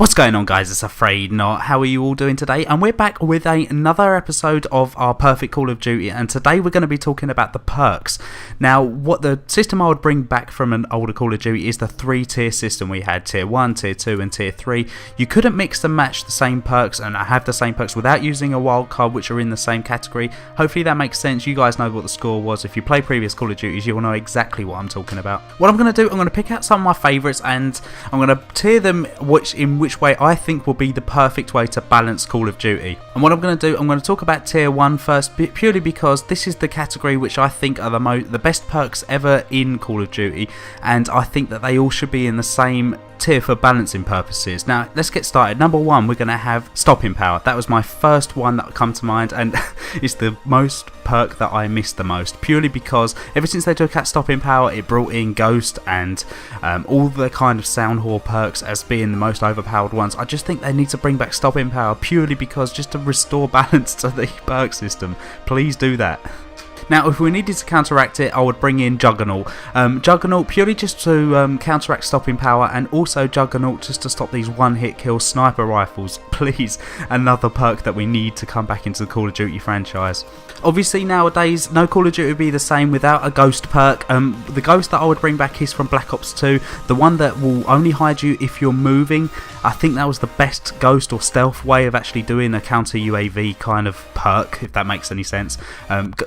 What's going on, guys? It's Afraid Not. How are you all doing today? And we're back with another episode of our Perfect Call of Duty, and today we're going to be talking about the perks. Now, what the system I would bring back from an older Call of Duty is the 3-tier system. We had Tier 1, Tier 2 and Tier 3. You couldn't mix and match the same perks and have the same perks without using a wildcard which are in the same category. Hopefully that makes sense. You guys know what the score was. If you play previous Call of Duties, you'll know exactly what I'm talking about. What I'm going to do, I'm going to pick out some of my favourites and I'm going to tier them in which way I think will be the perfect way to balance Call of Duty. And what I'm going to do, I'm going to talk about Tier 1 first, purely because this is the category which I think are the best perks ever in Call of Duty, and I think that they all should be in the same tier for balancing purposes. Now let's get started. Number 1, we're going to have stopping power. That was my first one that come to mind, and it's the most perk that I missed the most, purely because ever since they took out stopping power, it brought in Ghost and all the kind of sound whore perks as being the most overpowered ones. I just think they need to bring back stopping power, purely because just to restore balance to the perk system. Please do that. Now, if we needed to counteract it, I would bring in Juggernaut. Juggernaut purely just to counteract stopping power, and also Juggernaut just to stop these one-hit kill sniper rifles. Please, another perk that we need to come back into the Call of Duty franchise. Obviously, nowadays, no Call of Duty would be the same without a Ghost perk. The Ghost that I would bring back is from Black Ops 2, the one that will only hide you if you're moving. I think that was the best Ghost or stealth way of actually doing a counter UAV kind of perk, if that makes any sense.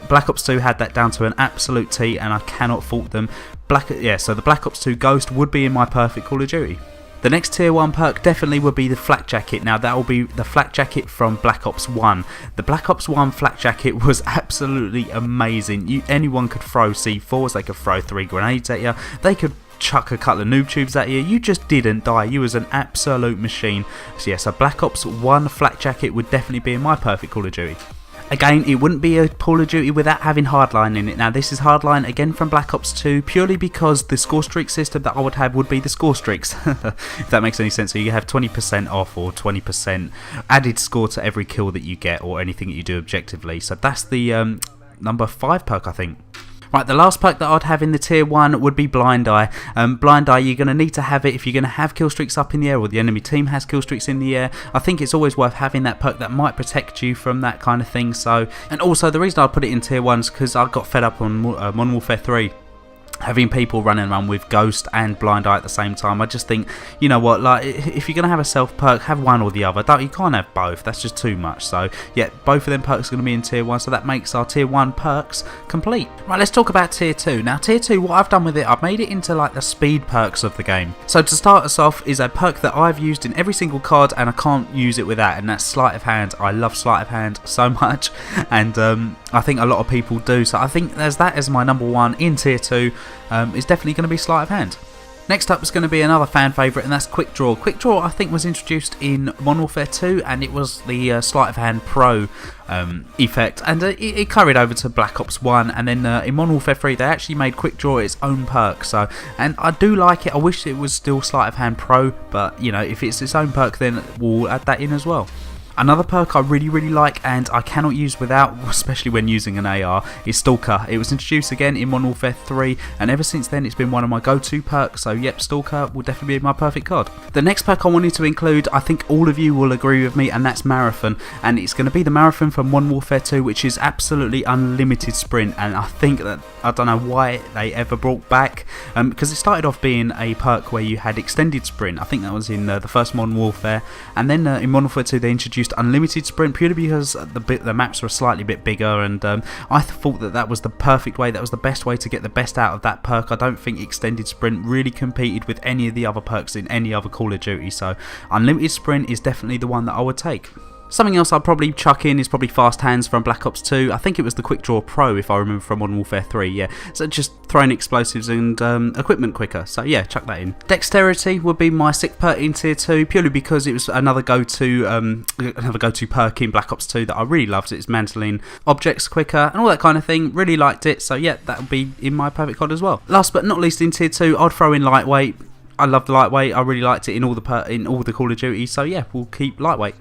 Black Ops 2 had that down to an absolute T, and I cannot fault them. So the Black Ops 2 Ghost would be in my perfect Call of Duty. The next Tier 1 perk definitely would be the Flak Jacket. Now that will be the Flak Jacket from Black Ops 1. The Black Ops 1 Flak Jacket was absolutely amazing. Anyone could throw C4s, they could throw 3 grenades at you, they could chuck a couple of noob tubes at you. You just didn't die. You was an absolute machine. So yes, a Black Ops 1 Flak Jacket would definitely be in my perfect Call of Duty. Again, it wouldn't be a Call of Duty without having Hardline in it. Now this is Hardline again from Black Ops 2, purely because the score streak system that I would have would be the score streaks, if that makes any sense. So you have 20% off or 20% added score to every kill that you get or anything that you do objectively. So that's the number 5 perk, I think. Right, the last perk that I'd have in the Tier 1 would be Blind Eye. Blind Eye, you're going to need to have it if you're going to have kill streaks up in the air or the enemy team has kill streaks in the air. I think it's always worth having that perk that might protect you from that kind of thing. So, and also the reason I put it in Tier 1 is because I got fed up on Modern Warfare 3. Having people running around with Ghost and Blind Eye at the same time. I just think, you know what, like, if you're going to have a self perk, have one or the other. You can't have both, that's just too much. So yeah, both of them perks are going to be in Tier 1, so that makes our Tier 1 perks complete. Right, let's talk about Tier 2. Now Tier 2, what I've done with it, I've made it into like the speed perks of the game. So to start us off is a perk that I've used in every single COD and I can't use it without, and that's Sleight of Hand. I love Sleight of Hand so much, and I think a lot of people do. So I think there's that as my number 1 in Tier 2. Is definitely going to be Sleight of Hand. Next up is going to be another fan favourite, and that's QUICKDRAW. QUICKDRAW, I think, was introduced in Modern Warfare 2, and it was the Sleight of Hand Pro effect, and it carried over to Black Ops 1, and then in Modern Warfare 3 they actually made QUICKDRAW its own perk. So, and I do like it. I wish it was still Sleight of Hand Pro, but you know, if it's its own perk, then we'll add that in as well. Another perk I really like and I cannot use without, especially when using an AR, is Stalker. It was introduced again in Modern Warfare 3, and ever since then it's been one of my go-to perks, so yep, Stalker will definitely be my perfect COD. The next perk I wanted to include, I think all of you will agree with me, and that's Marathon, and it's going to be the Marathon from Modern Warfare 2, which is absolutely unlimited sprint, and I think that, I don't know why they ever brought back, because it started off being a perk where you had extended sprint. I think that was in the first Modern Warfare, and then in Modern Warfare 2 they introduced unlimited sprint, purely because the maps were slightly bit bigger, and I thought that was the perfect way, that was the best way to get the best out of that perk. I don't think extended sprint really competed with any of the other perks in any other Call of Duty, so unlimited sprint is definitely the one that I would take. Something else I'll probably chuck in is probably Fast Hands from Black Ops 2. I think it was the QUICKDRAW Pro, if I remember, from Modern Warfare 3, yeah. So just throwing explosives and equipment quicker, so yeah, chuck that in. Dexterity would be my 6th perk in Tier 2, purely because it was another go-to perk in Black Ops 2 that I really loved. It's mantling objects quicker and all that kind of thing. Really liked it, so yeah, that would be in my perfect COD as well. Last but not least in Tier 2, I'd throw in Lightweight. I love the Lightweight, I really liked it in all the Call of Duty, so yeah, we'll keep Lightweight.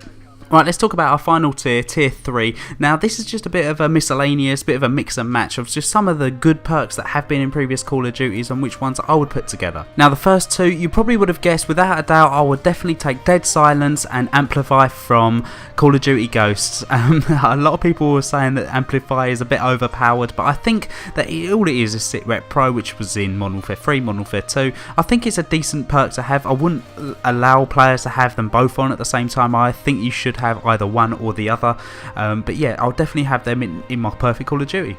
Right, let's talk about our final tier, tier 3. Now, this is just a bit of a miscellaneous, bit of a mix and match of just some of the good perks that have been in previous Call of Duties and which ones I would put together. Now, the first two, you probably would have guessed, without a doubt, I would definitely take Dead Silence and Amplify from Call of Duty Ghosts. A lot of people were saying that Amplify is a bit overpowered, but I think that all it is SITREP Pro, which was in Modern Warfare 3, Modern Warfare 2. I think it's a decent perk to have. I wouldn't allow players to have them both on at the same time. I think you should have either one or the other, but yeah, I'll definitely have them in my perfect Call of Duty.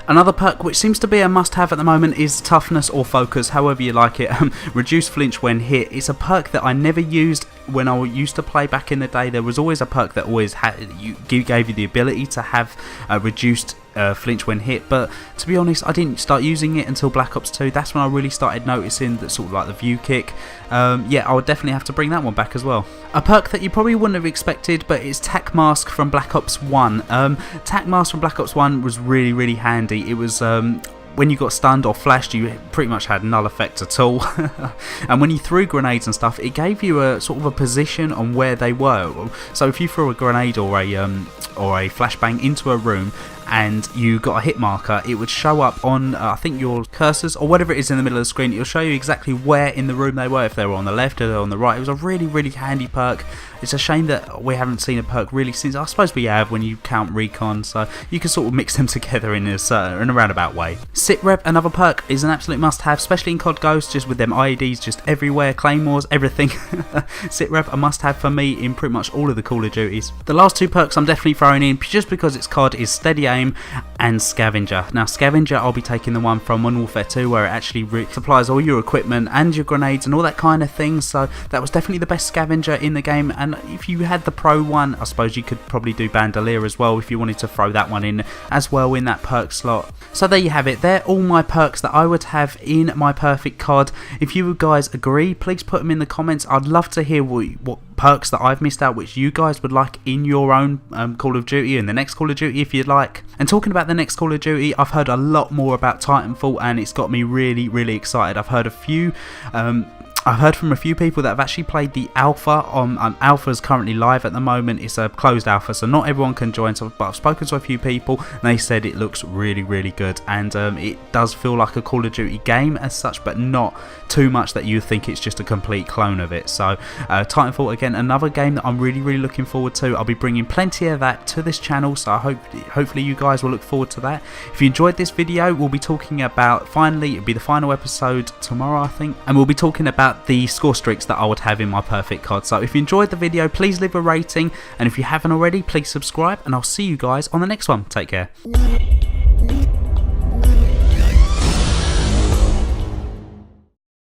Another perk which seems to be a must have at the moment is Toughness or Focus, however you like it. Reduce flinch when hit. It's a perk that I never used when I used to play back in the day. There was always a perk that always gave you the ability to have reduced flinch when hit, but to be honest, I didn't start using it until Black Ops 2. That's when I really started noticing that sort of like the view kick. Yeah, I would definitely have to bring that one back as well. A perk that you probably wouldn't have expected, but it's Tac Mask from Black Ops 1. Tac Mask from Black Ops 1 was really handy. It was when you got stunned or flashed, you pretty much had null effect at all. And when you threw grenades and stuff, it gave you a sort of a position on where they were. So if you threw a grenade or a flashbang into a room and you got a hit marker, it would show up on I think your cursors or whatever it is in the middle of the screen. It'll show you exactly where in the room they were, if they were on the left or on the right. It was a really handy perk. It's a shame that we haven't seen a perk really since, I suppose we have when you count Recon, so you can sort of mix them together in a roundabout way. SITREP, another perk, is an absolute must have, especially in COD Ghosts, just with them IEDs just everywhere, claymores, everything. SITREP a must have for me in pretty much all of the Call of Duties. The last two perks I'm definitely throwing in, just because it's COD, is Steady Aim and Scavenger. Now Scavenger, I'll be taking the one from Modern Warfare 2 where it actually supplies all your equipment and your grenades and all that kind of thing, so that was definitely the best Scavenger in the game. And if you had the Pro one, I suppose you could probably do Bandolier as well if you wanted to throw that one in as well in that perk slot. So there you have it. They're all my perks that I would have in my perfect COD. If you guys agree, please put them in the comments. I'd love to hear what perks that I've missed out which you guys would like in your own Call of Duty and the next Call of Duty if you'd like. And talking about the next Call of Duty, I've heard a lot more about Titanfall and it's got me really excited. I've heard from a few people that have actually played the alpha. Alpha's currently live at the moment. It's a closed alpha, so not everyone can join. But I've spoken to a few people, and they said it looks really good, and it does feel like a Call of Duty game as such, but not too much that you think it's just a complete clone of it. So Titanfall, again, another game that I'm really looking forward to. I'll be bringing plenty of that to this channel, so I hopefully you guys will look forward to that. If you enjoyed this video, we'll be talking about, finally, it'll be the final episode tomorrow, I think, and we'll be talking about the score streaks that I would have in my perfect COD. So if you enjoyed the video, please leave a rating, and if you haven't already, please subscribe, and I'll see you guys on the next one. Take care.